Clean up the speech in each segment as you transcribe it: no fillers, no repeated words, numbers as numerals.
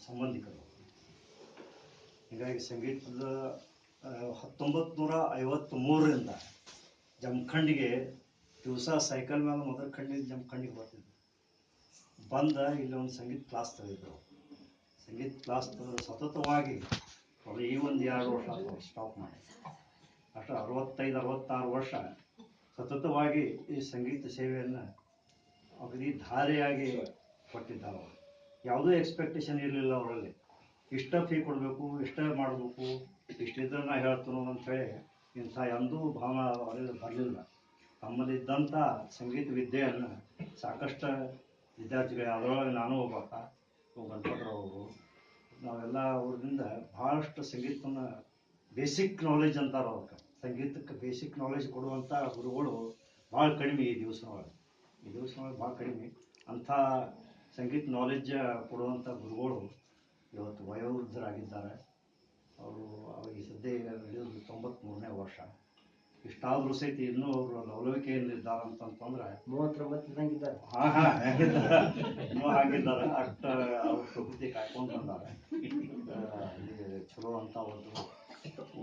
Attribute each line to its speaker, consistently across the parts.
Speaker 1: ಸಂಬಂಧಿಕರು. ಹೀಗಾಗಿ ಸಂಗೀತದ 1953ರಿಂದ ಜಮಖಂಡಿಗೆ ದಿವಸ ಸೈಕಲ್ ಮೇಲೆ ಮೊದಲ ಖಂಡಿಗೆ ಜಮಖಂಡಿಗೆ ಬರ್ತಿದ್ದೆ. ಬಂದ ಇಲ್ಲಿ ಒಂದು ಸಂಗೀತ ಕ್ಲಾಸ್ ತೆಗೆದಿದ್ರು. ಸಂಗೀತ ಕ್ಲಾಸ್ ಸತತವಾಗಿ ಈ ಒಂದು 2 ವರ್ಷ ಸ್ಟಾಪ್ ಮಾಡಿ ಅಷ್ಟು 65-66 ವರ್ಷ ಸತತವಾಗಿ ಈ ಸಂಗೀತ ಸೇವೆಯನ್ನು ಅಗದಿ ಧಾರೆಯಾಗಿ ಕೊಟ್ಟಿದ್ದಾರೆ. ಅವರು ಯಾವುದೇ ಎಕ್ಸ್ಪೆಕ್ಟೇಷನ್ ಇರಲಿಲ್ಲ ಅವರಲ್ಲಿ. ಇಷ್ಟ ಫೀ ಕೊಡಬೇಕು, ಇಷ್ಟ ಮಾಡಬೇಕು, ಇಷ್ಟಿದ್ರೆ ನಾ ಹೇಳ್ತೇನೆ ಅಂಥೇಳಿ ಇಂಥ ಎಂದೂ ಭಾವನೆ ಅವರಲ್ಲಿ ಬರಲಿಲ್ಲ. ತಮ್ಮಲ್ಲಿದ್ದಂಥ ಸಂಗೀತ ವಿದ್ಯೆಯನ್ನು ಸಾಕಷ್ಟು ವಿದ್ಯಾರ್ಥಿಗಳು, ಅದರೊಳಗೆ ನಾನು ಒಬ್ಬ ಗಣಪತರಾವರು, ನಾವೆಲ್ಲ ಅವ್ರಿಂದ ಭಾಳಷ್ಟು ಸಂಗೀತವನ್ನು ಬೇಸಿಕ್ ನಾಲೆಜ್ ಅಂತಾರೆ. ಅವ್ರಿಗೆ ಸಂಗೀತಕ್ಕೆ ಬೇಸಿಕ್ ನಾಲೆಜ್ ಕೊಡುವಂಥ ಗುರುಗಳು ಭಾಳ ಕಡಿಮೆ ಈ ದಿವಸದೊಳಗೆ ಭಾಳ ಕಡಿಮೆ. ಅಂಥ ಸಂಗೀತ ನಾಲೆಜ್ ಕೊಡುವಂಥ ಗುರುಗಳು ಇವತ್ತು ವಯೋವೃದ್ಧರಾಗಿದ್ದಾರೆ. ಅವರು ಈ ಸದ್ಯ ನಡೆಯೋದು 93ನೇ ವರ್ಷ. ಇಷ್ಟಾದರೂ ಸಹಿತ ಇನ್ನೂ ಅವರು ಲವಲವಿಕೆಯಲ್ಲಿದ್ದಾರೆ ಅಂತಂತಂದ್ರೆ
Speaker 2: 39 ಇದ್ದಂಗಿದ್ದಾರೆ.
Speaker 1: ಇನ್ನೂ ಆಗಿದ್ದಾರೆ. ಅಷ್ಟು ಅವ್ರ ಪ್ರಕೃತಿ ಕಾಯ್ಕೊಂಡು ಬಂದಾರೆ. ಚಲೋ ಅಂತ ಒಂದು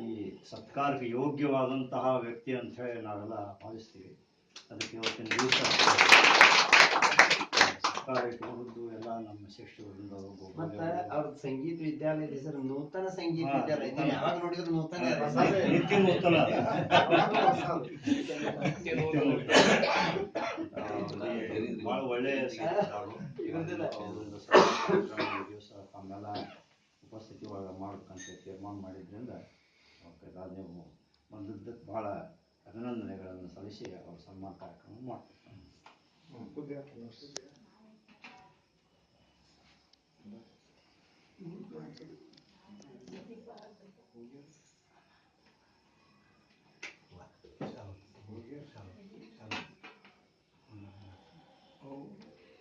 Speaker 1: ಈ ಸತ್ಕಾರಕ್ಕೆ ಯೋಗ್ಯವಾದಂತಹ ವ್ಯಕ್ತಿ ಅಂತ ಹೇಳಿ ನಾವೆಲ್ಲ ಭಾವಿಸ್ತೀವಿ. ಅದಕ್ಕೆ ಇವತ್ತಿನ ದಿವಸ ಸತ್ಕಾರ ಇಟ್ಕೊಂಡು ಎಲ್ಲ ನಮ್ಮ ಶಿಕ್ಷಕರಿಂದ
Speaker 2: ಮತ್ತೆ ಅವ್ರ ಸಂಗೀತ ವಿದ್ಯಾಲಯದ ಹೆಸರು ನೂತನ ಸಂಗೀತ ವಿದ್ಯಾಲಯ. ಯಾವಾಗ ನೋಡಿದ್ರು ನೂತನ
Speaker 1: ಬಹಳ ಒಳ್ಳೆಯ ದಿವಸ ತಮ್ಮೆಲ್ಲ ಉಪಸ್ಥಿತಿ ಒಳಗೆ ಮಾಡ್ಬೇಕಂತ ತೀರ್ಮಾನ ಮಾಡಿದ್ರಿಂದ ನೀವು ಬಂದಿದ್ದಕ್ಕೆ ಭಾಳ ಅಭಿನಂದನೆಗಳನ್ನು ಸಲ್ಲಿಸಿ ಅವ್ರ ಸನ್ಮಾನ ಕಾರ್ಯಕ್ರಮ ಮಾಡ್ತಾರೆ.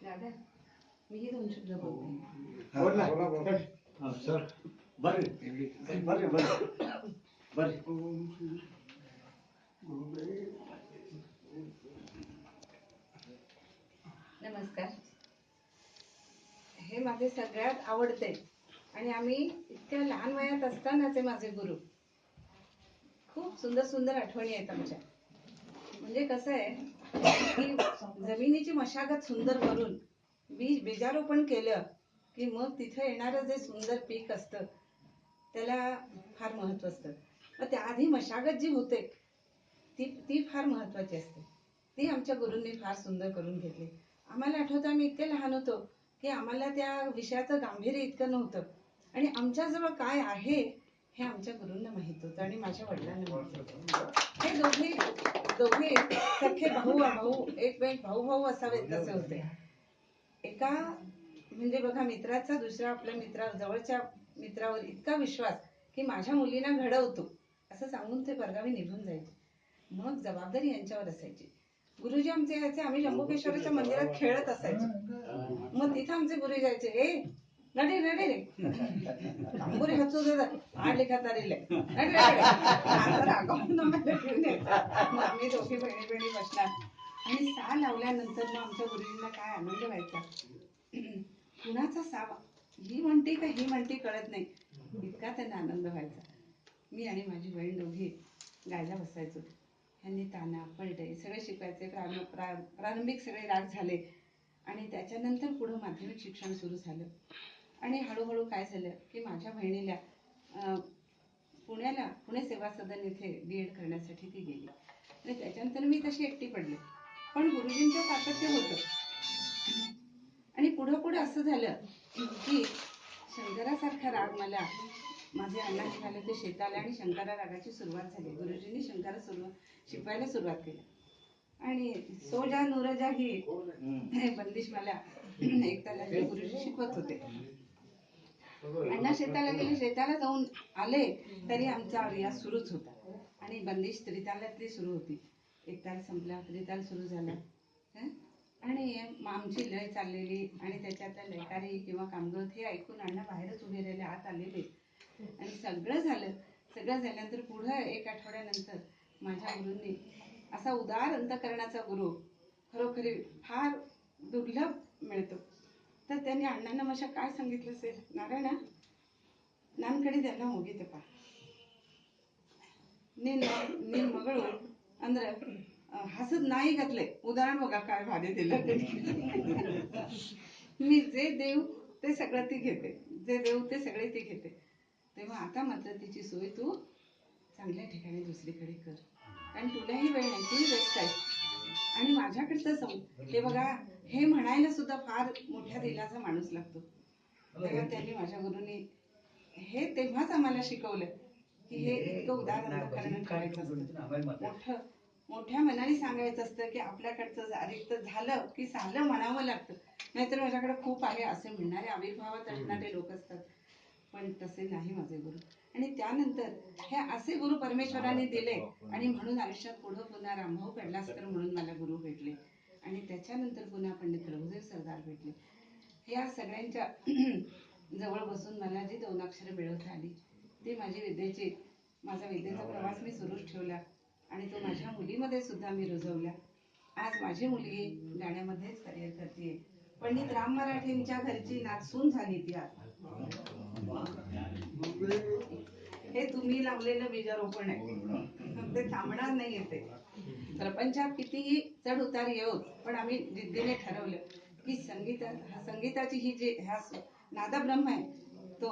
Speaker 3: दादा मी 2 शब्द बोलते.
Speaker 1: सर ಬರ್ರಿ ಬರ್ರಿ ಬರ್ರಿ ಬರ್ರಿ.
Speaker 3: नमस्कार. हे माझे सगळ्यात आवडते आणि आम्ही इतक्या लहान वयात असतानाचे माझे गुरु. खूप सुंदर सुंदर आठवणी आहेत आमच्या. म्हणजे कसं आहे की जमिनीची मशागत सुंदर करून बीजारोपण केलं की मग तिथे येणारं जे सुंदर पीक असतं त्याला फार महत्त्व असतं. मग त्याआधी मशागत जी होते ती फार महत्त्वाची असते. ती आमच्या गुरूंनी फार सुंदर करून घेतली. आम्हाला आठवतं आम्ही इतके लहान होतो की आम्हाला त्या विषयाचं गांभीर्य इतकं नव्हतं आणि आमच्याजवळ काय आहे हे आमच्या गुरूंना माहित होतं आणि माझ्या वडिलांना माहित होतं. हे दोघे सख्खे भाऊ एक भाऊ असावेत तसे होते. एका म्हणजे बघा मित्राचा दुसऱ्या आपल्या जवळच्या मित्रावर इतका विश्वास की माझ्या मुलीला घडवतो असं सांगून ते परगावी निघून जायचे. मग जबाबदारी यांच्यावर असायची. गुरुजी आमचे यायचे, आम्ही जम्बुकेश्वराच्या मंदिरात खेळत असायचो. मग तिथं आमचे गुरु जायचे, ए नडे नडे रे तांबुरी हचू आडले खातारिले नडे रागावून आम्हाला घेऊन यायचं. मग आम्ही दोघी बहिणी बसणार आणि सा लावल्यानंतर मग आमच्या गुरुजींना काय आनंद व्हायचा. कुणाचा सावा ही म्हणते का ही म्हणते कळत नाही इतका त्यांना आनंद व्हायचा. मी आणि माझी बहीण दोघी गायला बसायचो. ह्यांनी ताना पलटे सगळे शिकवायचे. प्रारंभिक सगळे राग झाले आणि त्याच्यानंतर पुढं माध्यमिक शिक्षण सुरू झालं. आणि हळूहळू काय झालं की माझ्या बहिणीला पुणे सेवा सदन इथे BEd करण्यासाठी ती गेली आणि त्याच्यानंतर मी तशी एकटी पडले. पण गुरुजींचं सातत्य होतं आणि पुढं असं झालं की शंकरासारखा राग मला माझे अण्णा निघाले ते शेताला आणि शंकरा रागाची सुरुवात झाली. गुरुजींनी शंकरा शिकवायला सुरुवात केली आणि सोजा नूरजा ही बंदिश मला एक तालाची गुरुजी शिकवत होते. अण्णा शेताला गेले, शेताला जाऊन आले तरी आमचा रियाज सुरूच होता आणि बंदिश त्रितालातली सुरू होती. एक ताल संपला, त्रिताल सुरू झाला आणि आमची लय चाललेली आणि त्याच्यातल्या लयकारी किंवा कामगत हे ऐकून अण्णा बाहेरच उभे राहिले, आत आलेले आणि सगळं झाल्यानंतर पुढं 1 आठवड्यानंतर माझ्या गुरूंनी असा उदार अंतकरणाचा गुरु खरोखरी फार दुर्लभ मिळतो.
Speaker 4: तर त्यांनी अण्णांना माझ्या काय सांगितलं असेल, नारायण ನನ್ನ ಕಡೆದೆಲ್ಲ ಹೋಗಿದ್ದೆಪ್ಪ, ನಿನ್ನ ಮಗಳು ಅಂದ್ರೆ हसत नाही घातले. उदाहरण बघा काय भारी दिलं ते. मी जे देऊ ते सगळं ती घेते, जे देऊ ते सगळे ती घेते. तेव्हा आता मात्र तिची सोय तू चांगल्या ठिकाणी दुसरीकडे कर, कारण तुलाही वेळ नाही, तूही व्यस्त आहे. आणि माझ्याकडचं हे बघा, हे म्हणायला सुद्धा फार मोठ्या दिलाचा माणूस लागतो. तेव्हा त्यांनी माझ्या गुरुनी हे तेव्हाच आम्हाला शिकवलं की हे इतकं उदाहरण करणं ठेवायचं असतं, मोठ्या मनाने सांगायचं असतं की आपल्याकडचं रिक्त झालं की झालं म्हणावं लागतं. नाहीतर माझ्याकडे खूप आहे असे म्हणणारे आविर्भावात असणारे लोक असतात, पण तसे नाही माझे गुरु. आणि त्यानंतर हे असे गुरु परमेश्वराने दिले, आणि म्हणून आयुष्यात पुढं पुन्हा रामभाऊ पेडलासकर म्हणून मला गुरु भेटले, आणि त्याच्यानंतर पुन्हा पंडित प्रभुदेव सरदार भेटले. या सगळ्यांच्या जवळ बसून मला जी 2 अक्षरं मिळवता आली, ती माझा विद्येचा प्रवास मी सुरूच ठेवला, आणि तो माझ्या मुलीमध्ये सुद्धा मी रुजवला. आज माझी मुलगी गाण्यामध्येच करिअर करते. पंडित राम मराठेंच्या घरची नाचून झाली ती आता. हे तुम्ही लावलेलं बीजारोपण आहे, ते थांबणार नाही येते. प्रपंचात कितीही चढ उतार येऊत, पण आम्ही जिद्दीने ठरवलं की संगीताची ही जी नादब्रह्म आहे तो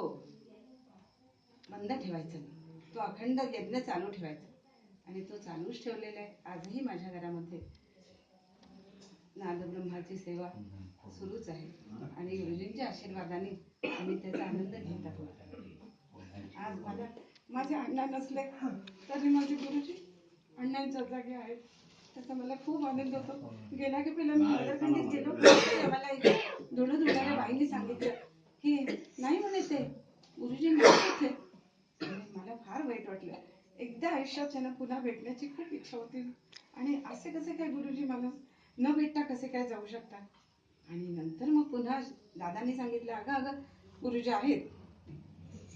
Speaker 4: बंद ठेवायचा नाही, तो अखंड यज्ञ चालू ठेवायचा, आणि तो चालूच ठेवलेला आहे. आजही माझ्या घरामध्ये नादब्रह्माची सेवा सुरूच आहे, आणि गुरुजींच्या आशीर्वादाने आम्ही त्याचा आनंद घेत आहोत. आज मला माझे अण्णा नसले तरी माझे गुरुजी अण्णांच्या जागी आहेत, त्याचा मला खूप आनंद होतो. गेला की पहिला मी नगरखंडीत गेलो, मला एक धुणं धुणाऱ्या बाईने सांगितलं की नाही म्हणे ते गुरुजी नाही होते. मला फार वाईट वाटलं. एकदा आयुष्यात त्यांना पुन्हा भेटण्याची खूप इच्छा होती, आणि असे कसे काय गुरुजी मला न भेटता कसे काय जाऊ शकतात. आणि नंतर मग पुन्हा दादांनी सांगितलं अगं गुरुजी आहेत,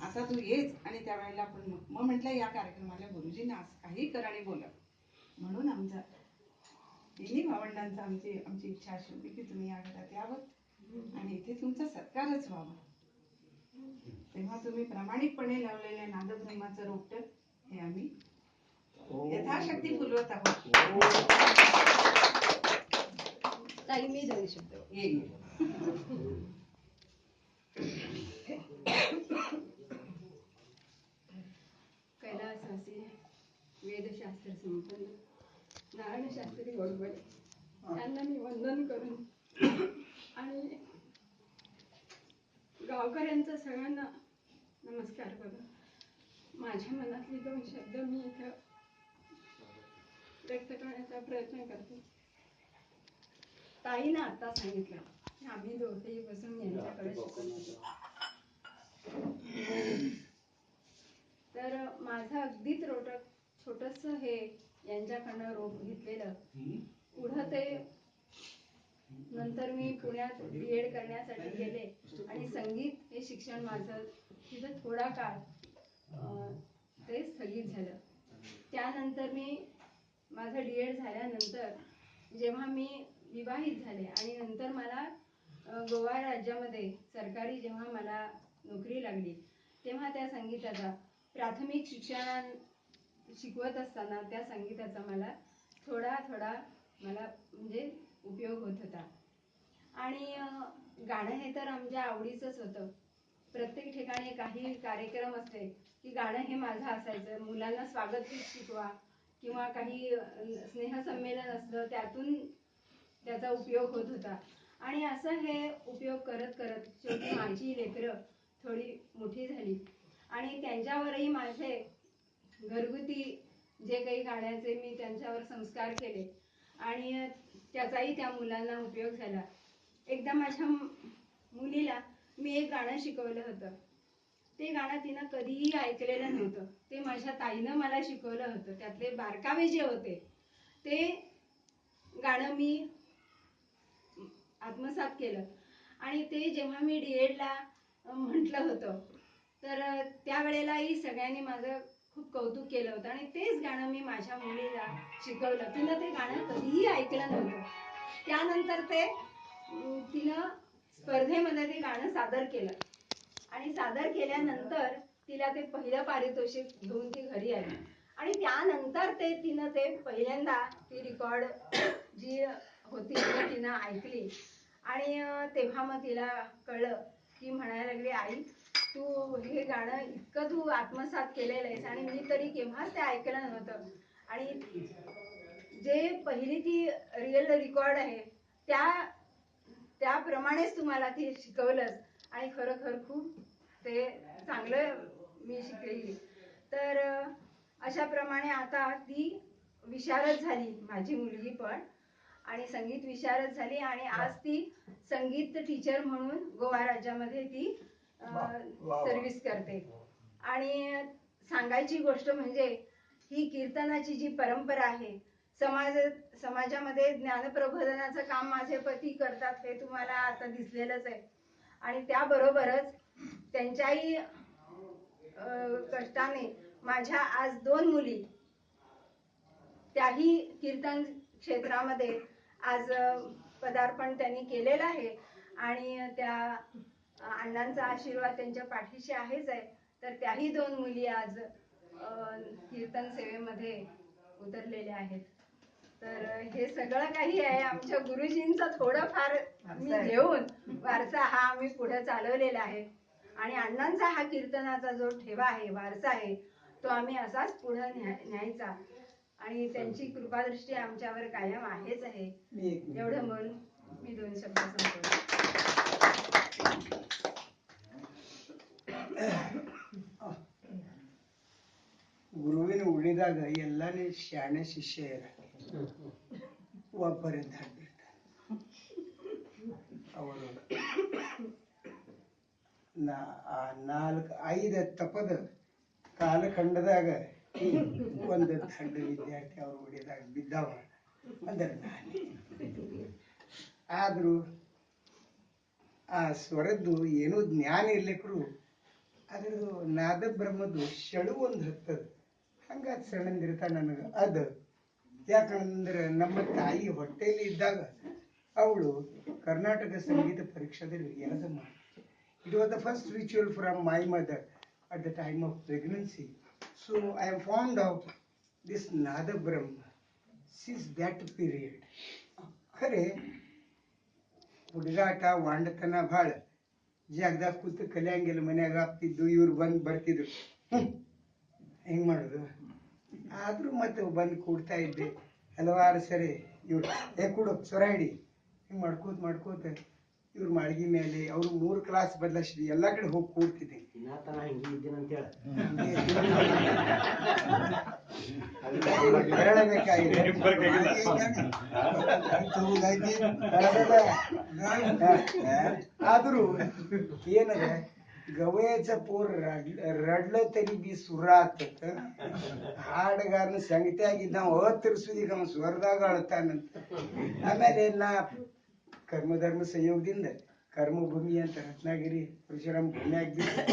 Speaker 4: आता तू येच. आणि त्यावेळेला आपण मग म्हटलं या कार्यक्रमाला गुरुजींना आज काही कर आणि बोला, म्हणून आमचा तिन्ही भावंडांचा आमची इच्छा अशी होती की तुम्ही या घरात यावं आणि इथे तुमचा सत्कारच व्हावा. तेव्हा तुम्ही प्रामाणिकपणे लावलेल्या नादब्रह्माचं रोपटं हे आम्ही यथाशक्ती फुलवत आहोत.
Speaker 3: ताई मी जाऊ शकतो.
Speaker 4: येईल.
Speaker 5: कैलासवासी वेदशास्त्र संपन्न नारायणशास्त्री गोडबळे यांना मी वंदन करून आणि गावकऱ्यांचा सगळ्यांना नमस्कार करून माझ्या मनातली 2 शब्द मी इथं व्यक्त करण्याचा प्रयत्न करते. ताईनं आता सांगितलं की आम्ही दोघेही बसून यांच्याकडे शिकत होतो. तर माझं अगदीच छोटस हे यांच्याकडनं रोप घेतलेलं, पुढं ते नंतर मी पुण्यात B.Ed करण्यासाठी गेले, आणि संगीत हे शिक्षण माझं तिथं थोडा काळ ते स्थगित झालं. त्यानंतर मी माझं D.Ed झाल्यानंतर जेव्हा मी विवाहित झाले, आणि नंतर मला गोवा राज्यामध्ये सरकारी जेव्हा मला नोकरी लागली, तेव्हा त्या संगीताचा प्राथमिक शिकवत असताना त्या संगीताचा मला थोडा मला म्हणजे उपयोग होत होता. आणि गाणं हे तर आमच्या आवडीचंच होतं. प्रत्येक ठिकाणी काही कार्यक्रम असले की गाणं हे माझं असायचं. मुलांना स्वागत शिकवा किंवा काही स्नेहसंमेलन असलं त्यातून त्याचा उपयोग होत होता. आणि असं हे उपयोग करत करत शेवटी माझी लेकरं थोडी मोठी झाली, आणि त्यांच्यावरही माझे घरगुती जे काही गाण्याचे मी त्यांच्यावर संस्कार केले, आणि त्याचाही त्या मुलांना उपयोग झाला. एकदा माझ्या मुलीला मी एक गाणं शिकवलं होतं. ते गाणं तिनं कधीही ऐकलेलं नव्हतं. ते माझ्या ताईनं मला शिकवलं होतं. त्यातले बारकावे जे होते ते गाणं मी आत्मसात केलं, आणि ते जेव्हा मी D.Edला म्हटलं होतं तर त्यावेळेलाही सगळ्यांनी माझं खूप कौतुक केलं होतं, आणि तेच गाणं मी माझ्या मुलीला शिकवलं. तिनं ते गाणं कधीही ऐकलं नव्हतं. त्यानंतर ते तिनं स्पर्धेमध्ये ते गाणं सादर केलं आणि सादर केल्यानंतर तिला ते पहिलं पारितोषिक घेऊन ती घरी आली आणि त्यानंतर तिनं ते पहिल्यांदा ती रेकॉर्ड जी होती ती तिनं ऐकली आणि तेव्हा मग तिला कळलं की म्हणायला लागली, आई तू हे गाणं इतकं तू आत्मसात केलेलं आहेस आणि मी तरी केव्हाच ते ऐकलं नव्हतं आणि जे पहिली ती रिअल रेकॉर्ड आहे त्याप्रमाणेच तुम्हाला ती शिकवलंस आणि खरोखर खूप ते चांगलं मी शिकली. तर अशा प्रमाणे आता ती विशारद झाली माझी मुलगी पण आणि संगीत विशारद झाली आणि आज ती संगीत टीचर म्हणून गोवा राज्यामध्ये ती सर्व्हिस करते. आणि सांगायची गोष्ट म्हणजे ही कीर्तनाची जी परंपरा आहे समाजामध्ये ज्ञानप्रबोधनाचं काम माझे पती करतात हे तुम्हाला आता दिसलेलंच आहे आणि त्याबरोबरच त्यांच्याही कष्टाने माझ्या आज 2 मुली त्याही कीर्तन क्षेत्रामध्ये आज पदार्पण त्यांनी केलेलं आहे आणि त्या अण्णांचा आशीर्वाद त्यांच्या पाठीशी आहेच आहे. तर त्याही 2 मुली आज कीर्तन सेवेमध्ये उतरलेल्या आहेत. तर हे सगळं काही आहे आमच्या गुरुजींचा थोडंफार मी घेऊन वारसा हा आम्ही पुढे चालवलेला आहे आणि अण्णांचा हा कीर्तनाचा जो ठेवा आहे वारसा आहे तो आम्ही असाच पुढे न्यायचा आणि त्यांची कृपादृष्टी आमच्यावर कायम आहेच आहे. एवढं म्हणून मी 2 शब्द संपवले.
Speaker 6: ಗುರುವಿನ ಉಳಿದಾಗ ಎಲ್ಲಾನೇ ಶಾಣೆ ಶಿಷ್ಯರ ಒಬ್ಬರಿಂದ ಅವರು 4-5 ತಪದ ಕಾಲಖಂಡದಾಗ ಒಂದು ದಂಡ ವಿದ್ಯಾರ್ಥಿ ಅವರು ಉಳಿದಾಗ ಬಿದ್ದಾವ ಅಂದ್ರೆ ನಾನೇ. ಆದರೂ ಆ ಸ್ವರದ್ದು ಏನೋ ಜ್ಞಾನ ಇರ್ಲಿಕ್ಕರು ಅದ್ರದ್ದು ನಾದ ಬ್ರಹ್ಮದ್ದು ಶಳು ಒಂದು ಹತ್ತದ ಹಂಗಾದ ಸಣ್ಣಂದಿರ್ತ ನನಗೆ ಅದು ಯಾಕಂದ್ರೆ ನಮ್ಮ ತಾಯಿ ಹೊಟ್ಟೆಯಲ್ಲಿ ಇದ್ದಾಗ ಅವಳು ಕರ್ನಾಟಕ ಸಂಗೀತ ಪರೀಕ್ಷೆದಲ್ಲಿ ಯಾವ್ದು ಮಾಡಿ it was the first ritual from my mother at the time of pregnancy. So I am fond of this ನಾದ ಬ್ರಹ್ಮ ಸಿನ್ಸ್ ದ್ಯಾಟ್ ಪೀರಿಯಡ್. ಖರೆ ಹುಡುಗಾಟ ವಾಂಡತನ ಭಾಳ ಜಾಗದಾಗ ಕೂತು ಕಲಿಯಂಗಿಲ್ಲ, ಮನ್ಯಾಗ ಆಗ್ತಿದ್ದು ಇವ್ರು ಬಂದು ಬರ್ತಿದ್ರು ಹೆಂಗ್ ಮಾಡೋದು. ಆದ್ರೂ ಮತ್ತೆ ಬಂದು ಕೂಡ್ತಾ ಇದ್ದೆ ಹಲವಾರು ಸರಿ. ಇವ್ರು ಕೂಡು ಸ್ವರ ಹಿಡಿ ಹಿಂಗೆ ಮಾಡ್ಕೋತ ಇವ್ರ ಮಾಳ್ಗಿ ಮೇಲೆ ಅವ್ರು 3 ಕ್ಲಾಸ್ ಬದಲಾಯಿಸಿದ್ವಿ, ಎಲ್ಲಾ ಕಡೆ ಹೋಗಿ ಕೂಡ್ತಿದ್ದೆ. ಆದ್ರೂ ಏನದ गवयाचा पोर रडलं तरी बी सुरात ಹಾಡುಗಾರನ ಸಂಗತಿಯಾಗಿದ್ದ ನಾವು ತಿರ್ಸುದೀಗ ನಾವು ಸ್ವರದಾಗ ಅಳ್ತಾನಂತ. ಆಮೇಲೆ ನಾ ಕರ್ಮಧರ್ಮ ಸಂಯೋಗದಿಂದ ಕರ್ಮಭೂಮಿ ಅಂತ ರತ್ನಗಿರಿ ಪರಶುರಾಮ ಭೂಮಿ ಆಗಿದ್ದು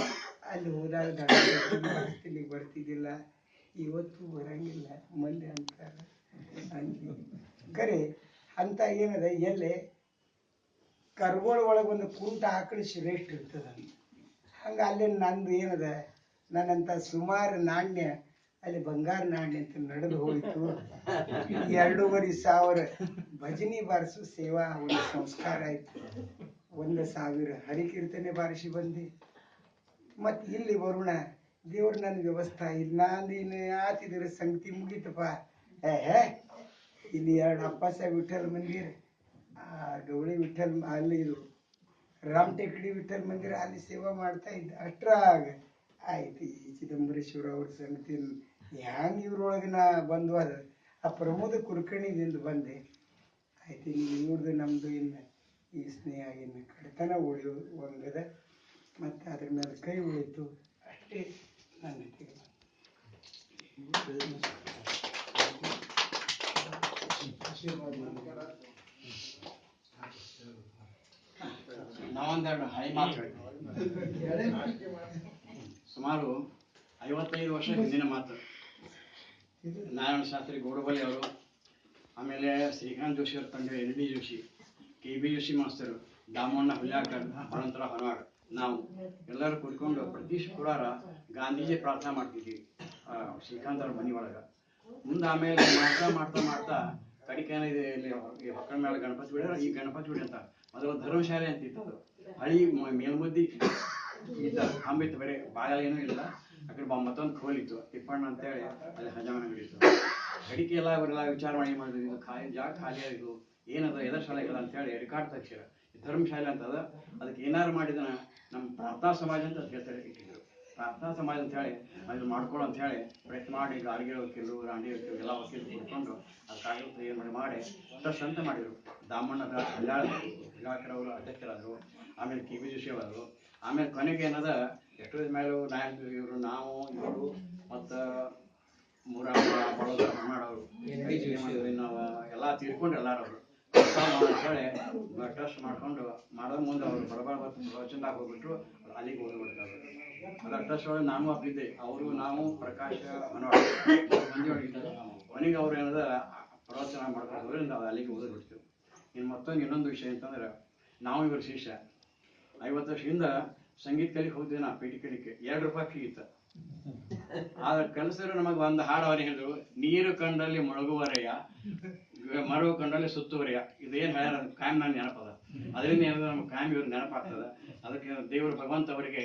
Speaker 6: ಅಲ್ಲಿ ಹೋದಾಗ ಇಲ್ಲಿಗೆ ಬರ್ತಿದ್ದಿಲ್ಲ, ಇವತ್ತು ಬರಂಗಿಲ್ಲ ಮಂದಿ ಅಂತಾರ. ಖರೆ ಅಂತ ಏನದ ಎಲ್ಲೇ ಕರ್ಗೋಳ ಒಳಗೆ ಒಂದು ಕುಂಟ ಆಕಳ ಶ್ರೇಷ್ಠ ಇರ್ತದ. ಹಂಗ ಅಲ್ಲಿ ನಂದು ಏನದ ನನ್ನಂತ ಸುಮಾರು ನಾಣ್ಯ ಅಲ್ಲಿ ಬಂಗಾರ ನಾಣ್ಯ ಅಂತ ನಡೆದು ಹೋಯ್ತು. 2,500 ಭಜನಿ ಬಾರಿಸು ಸೇವಾ ಒಂದು ಸಂಸ್ಕಾರ ಆಯ್ತು. 1,000 ಹರಿಕೀರ್ತನೆ ಬಾರಿಸಿ ಬಂದೆ. ಮತ್ ಇಲ್ಲಿ ವರುಣ ದೇವ್ರ ನನ್ ವ್ಯವಸ್ಥಾ ಇಲ್ಲ, ನಾನು ಇನ್ನು ಆತಿದ್ರೆ ಸಂಗತಿ ಮುಗಿತಪ್ಪ. ಇಲ್ಲಿ 2 ಅಪ್ಪಾಸಾಹೇಬ್ ವಿಠಲ್ ಮಂದಿರ, ಗೌಳಿ ವಿಠಲ್ ಅಲ್ಲಿ ಇದು ರಾಮ್ ಟೇಕಡಿ ವಿಠಲ್ ಮಂದಿರ ಅಲ್ಲಿ ಸೇವಾ ಮಾಡ್ತಾ ಇದ್ದ. ಅಷ್ಟ್ರಾಗ ಆಯ್ತು ಈ ಚಿದಂಬರೇಶ್ವರ ಅವ್ರ ಸಂಗತಿ ಹ್ಯಾಂಗ ಇವ್ರೊಳಗೆ ನಾ ಬಂದು ಅದ ಆ ಪ್ರಮೋದ ಕುಲಕರ್ಣಿದಿಂದ ಬಂದೆ. ಆಯ್ತು ಇವ್ರದ್ದು ನಮ್ದು ಇನ್ನು ಈ ಸ್ನೇಹ ಇನ್ನು ಕಡತನ ಉಳಿಯುವಂಗದ ಮತ್ತು ಅದ್ರ ಮೇಲೆ ಕೈ ಉಳಿತು ಅಷ್ಟೇ ನನ್ನ ತೀರ್ಮಾನ.
Speaker 7: ನಾವೊಂದೆರಡು ಹೈ ಮಾತು ಸುಮಾರು 55 ವರ್ಷ ಹಿಂದಿನ ಮಾತು. ನಾರಾಯಣ ಶಾಸ್ತ್ರಿ ಗೌಡಬಲಿ ಅವರು, ಆಮೇಲೆ ಶ್ರೀಕಾಂತ್ ಜೋಶಿ ಅವ್ರ ತಂದೆ NB ಜೋಶಿ, KB ಜೋಶಿ ಮಾಸ್ತರು, ದಾಮಣ್ಣ ಹುಲ್ಯಾಕರ್, ಅನಂತರ ಹೊನವಾಡ, ನಾವು ಎಲ್ಲರೂ ಕುತ್ಕೊಂಡು ಪ್ರತಿ ಶುಕ್ರವಾರ ಗಾಂಧೀಜಿ ಪ್ರಾರ್ಥನೆ ಮಾಡ್ತಿದ್ವಿ ಶ್ರೀಕಾಂತರ ಮನೆ ಒಳಗೆ. ಮುಂದೆ ಆಮೇಲೆ ಮಾಡ್ತಾ ಕಡಿಕೆ ಏನಿದೆ ಇಲ್ಲಿ ಈ ಹೊಕ್ಕಳ ಮೇಲೆ ಗಣಪತಿ ಗುಡಿ, ಈ ಗಣಪತಿ ಗುಡಿ ಅಂತ ಮೊದಲು ಧರ್ಮಶಾಲೆ ಅಂತ ಇತ್ತು. ಅದು ಹಳಿ ಮೇಲ್ಮುದ್ದಿ ಇದ್ದ ಅಂಬಿತ್ತು, ಬರೀ ಬಾಗಿಲ ಏನೂ ಇಲ್ಲ. ಆ ಕಡೆ ಮತ್ತೊಂದು ಖೋಲಿತ್ತು ತಿಪ್ಪಣ್ಣ ಅಂತೇಳಿ, ಅಲ್ಲಿ ಹಜಾಮನ ಅಂಗಡಿ ಇತ್ತು. ಕಡಿಕೆ ಎಲ್ಲ ಅವರೆಲ್ಲ ವಿಚಾರ ಮಾಡಿದ್ರು, ಇದು ಜಾಗ ಖಾಲಿ ಆಗಿದ್ದು ಏನದ ಎದರ್ ಶಾಲೆ ಇಲ್ಲ ಅಂತೇಳಿ ರೆಕಾರ್ಡ್ ತಕ್ಷರ ಧರ್ಮಶಾಲೆ ಅಂತ ಅದ. ಅದಕ್ಕೆ ಏನಾರು ಮಾಡಿದನ ನಮ್ಮ ಪ್ರಾರ್ಥನಾ ಸಮಾಜ ಅಂತ ಹೇಳ್ತಾರೆ ಇಟ್ಟಿದ್ರು. ಪ್ರಾರ್ಥನಾ ಸಮಾಜ ಅಂತ ಹೇಳಿ ಅದು ಮಾಡ್ಕೊಳ್ಳೋ ಅಂತ ಹೇಳಿ ಪ್ರಯತ್ನ ಮಾಡಿ ಗಾರ್ಗಿ ವಕೀಲರು, ರಾಂಡಿ ವಕೀಲರು ಎಲ್ಲ ವಕೀಲರು ಕೂತ್ಕೊಂಡು ಅದು ಕಾಗದ ಏನು ಮಾಡಿ ಟ್ರಸ್ಟ್ ಅಂತ ಮಾಡಿದರು. ದಾಮಣ್ಣ ಹುಲ್ಯಾಕರ್ ಅವರು ಅಧ್ಯಕ್ಷರಾದರು. ಆಮೇಲೆ ಕೆ ವಿ ಜೋಶಿ ಅವರು. ಆಮೇಲೆ ಕೊನೆಗೆ ಏನದ ಎಷ್ಟೋ ಮೇಲೂ ನಾಯಕ ಇವರು, ನಾವು ಇವರು ಮತ್ತು ಬಡೋದ್ರ ಮಾಡೋರು ನಾವು ಎಲ್ಲ ತೀರ್ಕೊಂಡು ಎಲ್ಲಾರು ಅವರು ಅಂತೇಳಿ ಟ್ರಸ್ಟ್ ಮಾಡ್ಕೊಂಡು ಮಾಡೋ ಮುಂದೆ ಅವರು ಬಡಬಡ ಪ್ರವಚನದಾಗ ಹೋಗ್ಬಿಟ್ರು. ಅಲ್ಲಿಗೆ ಹೋಗ್ಬಿಡ್ತಾರೆ. ಅದರ ಟ್ರಸ್ಟ್ ಒಳಗೆ ನಾನು ಒಪ್ಪಿದ್ದೆ. ಅವರು ನಾವು ಪ್ರಕಾಶ್ ಹೊನವಾಡ ಮಂದಿ ಒಳಗಿದ್ದಾರೆ. ಕೊನೆಗೆ ಅವ್ರು ಏನದ ಪ್ರವಚನ ಮಾಡ್ಕೊಂಡು ಅಲ್ಲಿಗೆ ಓದಿಬಿಡ್ತೀವಿ. ಇನ್ನೊಂದು ವಿಷಯ ಅಂತಂದ್ರೆ, ನಾವು ಇವ್ರ ಶಿಷ್ಯ 50 ವರ್ಷದಿಂದ ಸಂಗೀತ ಕಲಿಗೆ ಹೋಗ್ತೀವಿ. ನಾ ಪೇಟಿ ಕಲಿಕೆ 2 ರೂಪಾಯಿ ಫೀ ಇತ್ತು. ಆದ್ರೆ ಕಲಿಸಿದ್ರು ನಮಗೆ ಒಂದು ಹಾಡು ಅವ್ರು ಹೇಳಿದ್ರು, ನೀರು ಕಂಡಲ್ಲಿ ಮುಳುಗುವರೆಯ, ಮರವು ಕಂಡಲ್ಲಿ ಸುತ್ತುವರೆಯ. ಇದೇನು ಹೇಳ್ಯಾರ ಕಾಯಂ ನಾನು ನೆನಪದ. ಅದರಿಂದ ಏನಾದ್ರು ನಮ್ಗೆ ಕಾಯಂ ಇವ್ರು ನೆನಪಾಗ್ತದ. ಅದಕ್ಕೆ ದೇವರು ಭಗವಂತ ಅವರಿಗೆ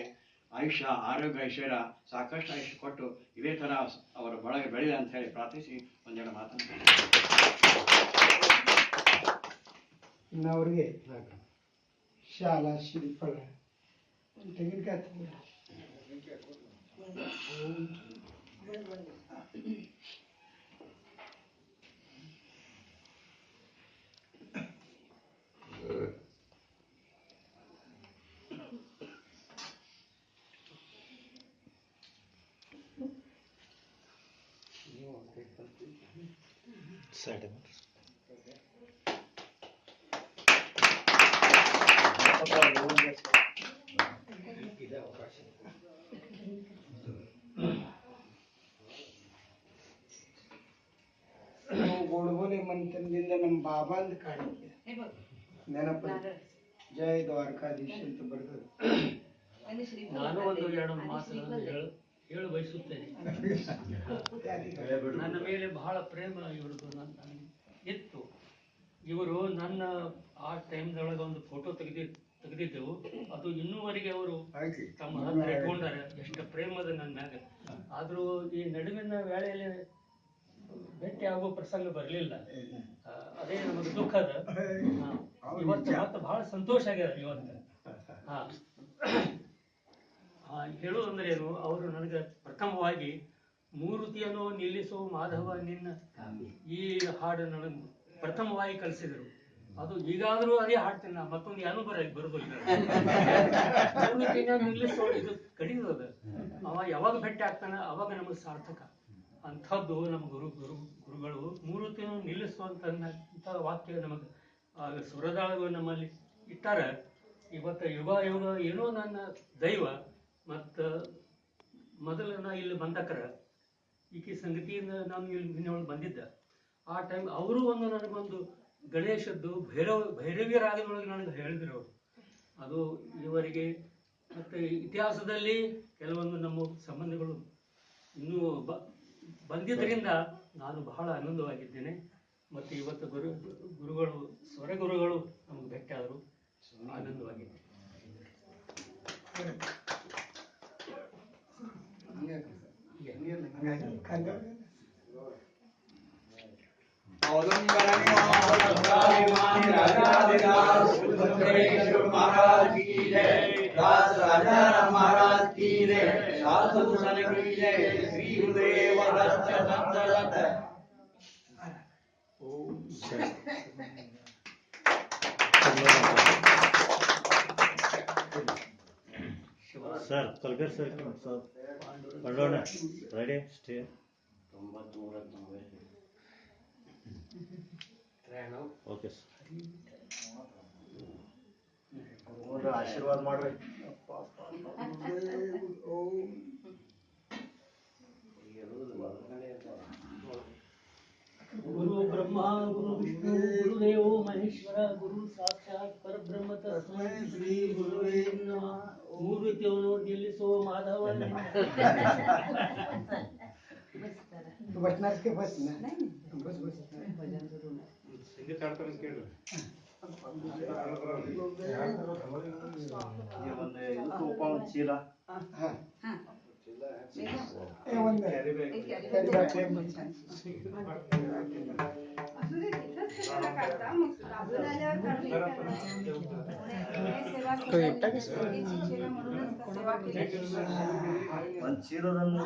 Speaker 7: ಆಯುಷ್ಯ, ಆರೋಗ್ಯ, ಐಶ್ವರ್ಯ, ಸಾಕಷ್ಟು ಆಯುಷ್ಯ ಕೊಟ್ಟು ಇದೇ ಥರ ಅವರ ಬಳಗ ಬೆಳೆಯಲಿ ಅಂತ ಹೇಳಿ ಪ್ರಾರ್ಥಿಸಿ ಒಂದೆರಡು ಮಾತನ್ನು
Speaker 6: ಇನ್ನು ಅವ್ರಿಗೆ ಶಾಲಾ ಶಿಲ್ಪಳ ತೆಂಗಿನಕಾಯಿ ಗೋಡಬೋಲೆ ಮಂತ್ರದಿಂದ ನಮ್ಮ ಬಾಬಾಂದ ಕಾಣಿಕೆ ನೆನಪ ಜಯ ದ್ವಾರಕಾಧೀಶ್ ಅಂತ ಬರ್ತದೆ.
Speaker 8: ನಾನು ಒಂದು 2 ಮಾತುಗಳನ್ನು ಹೇಳ ಬಯಸುತ್ತೇನೆ. ನನ್ನ ಮೇಲೆ ಬಹಳ ಪ್ರೇಮ ಇವರದು ನನಗೆ ಇತ್ತು. ಇವರು ನನ್ನ ಆ ಟೈಮ್ದೊಳಗೆ ಒಂದು ಫೋಟೋ ತೆಗೆದಿದ್ದೆವು. ಅದು ಇನ್ನೂವರೆಗೆ ಅವರು ತಮ್ಮ ಹತ್ರ ಇಟ್ಕೊಂಡಾರೆ. ಎಷ್ಟು ಪ್ರೇಮದ ನನ್ನ ಮ್ಯಾಗ. ಆದರೂ ಈ ನಡುವಿನ ವೇಳೆಯಲ್ಲಿ ಭೇಟಿ ಆಗೋ ಪ್ರಸಂಗ ಬರಲಿಲ್ಲ. ಅದೇ ನಮಗೆ ದುಃಖದ. ಇವತ್ತು ಮತ್ತೆ ಬಹಳ ಸಂತೋಷ ಆಗ್ಯದ ಇವತ್ತು. ಹೇಳುವುದಂದ್ರೆ ಏನು, ಅವರು ನನಗೆ ಪ್ರಥಮವಾಗಿ ಮೂರುತಿಯನ್ನು ನಿಲ್ಲಿಸೋ ಮಾಧವ ನಿನ್ನ ಈ ಹಾಡು ನನಗೆ ಪ್ರಥಮವಾಗಿ ಕಲಿಸಿದರು. ಅದು ಈಗಾದರೂ ಅದೇ ಹಾಡ್ತೀನಿ. ಮತ್ತೊಂದು ಏನೂ ಬರೋದಿಲ್ಲ. ಮೂರುತಿನ ನಿಲ್ಲಿಸೋ ಇದು ಕಡಿಮೆ. ಅವ ಯಾವಾಗ ಭೇಟಿ ಆಗ್ತಾನೆ ಅವಾಗ ನಮಗೆ ಸಾರ್ಥಕ. ಅಂಥದ್ದು ನಮ್ಮ ಗುರುಗಳು ಮೂರುತಿಯನ್ನು ನಿಲ್ಲಿಸುವಂಥ ವಾಕ್ಯ ನಮಗೆ ಸ್ವರದಾಳ ನಮ್ಮಲ್ಲಿ ಇಟ್ಟಾರ. ಇವತ್ತು ಯುಗ ಏನೋ ನನ್ನ ದೈವ. ಮತ್ತು ಮೊದಲು ನಾ ಇಲ್ಲಿ ಬಂದಕರ ಈಕೆ ಸಂಗತಿಯಿಂದ ನಾನು ಇಲ್ಲಿ ನಿನ್ನೊಳಗೆ ಬಂದಿದ್ದ. ಆ ಟೈಮ್ ಅವರು ನನಗೊಂದು ಗಣೇಶದ್ದು ಭೈರವಿ ರಾಗದೊಳಗೆ ನನಗೆ ಹೇಳಿದ್ರು ಅವರು. ಅದು ಇವರಿಗೆ ಮತ್ತು ಇತಿಹಾಸದಲ್ಲಿ ಕೆಲವೊಂದು ನಮ್ಮ ಸಂಬಂಧಗಳು ಇನ್ನೂ ಬಂದಿದ್ದರಿಂದ ನಾನು ಬಹಳ ಆನಂದವಾಗಿದ್ದೇನೆ. ಮತ್ತು ಇವತ್ತು ಗುರುಗಳು ಸ್ವರಗುರುಗಳು ನಮಗೆ ಭೇಟಿಯಾದರು. ಆನಂದವಾಗಿದೆ.
Speaker 9: ಸರ್ ಕಲ್ಕರ್ ಸರ್ ಮಾಡೋಣ. Ready stay 93 okay sir. ಆಶೀರ್ವಾದ ಮಾಡ್ರಿ. ಗುರು ಬ್ರಹ್ಮ ಗುರು ವಿಷ್ಣು ಗುರುದೇವೋ ಮಹೇಶ್ವರ ಗುರು ಸಾಕ್ಷಾತ್ ಪರಬ್ರಹ್ಮ ತಸ್ಮೈ
Speaker 8: ಮೂರ್ತಿಯವನು ನಿಲ್ಲಿಸೋ ಮಾಧವನ
Speaker 6: तू बसणार की बस ना
Speaker 4: नाही
Speaker 6: बस बस
Speaker 4: भजन करू नये.
Speaker 9: ಸಂಗೀತ ಆಡ್ತಾನೆ ಕೇಳ್ರಿ
Speaker 1: ಈ ಒಂದು ಇದಕ್ಕೆ ಒಪ್ಪ ಒಂದು ಚೀಲ
Speaker 6: हा
Speaker 4: हा मेघा,
Speaker 6: ए वंद
Speaker 4: एक carry
Speaker 6: Carry
Speaker 4: bag
Speaker 6: bag.
Speaker 4: पण छान.
Speaker 5: असू दे तिथंच कशाला काढता मग दाबून आल्यावर काढू
Speaker 3: पुणे सेवा सदनाने संगीत शिक्षिका म्हणूनच सेवा केली.
Speaker 1: ಒಂದು ಚೀಲದನ್ನು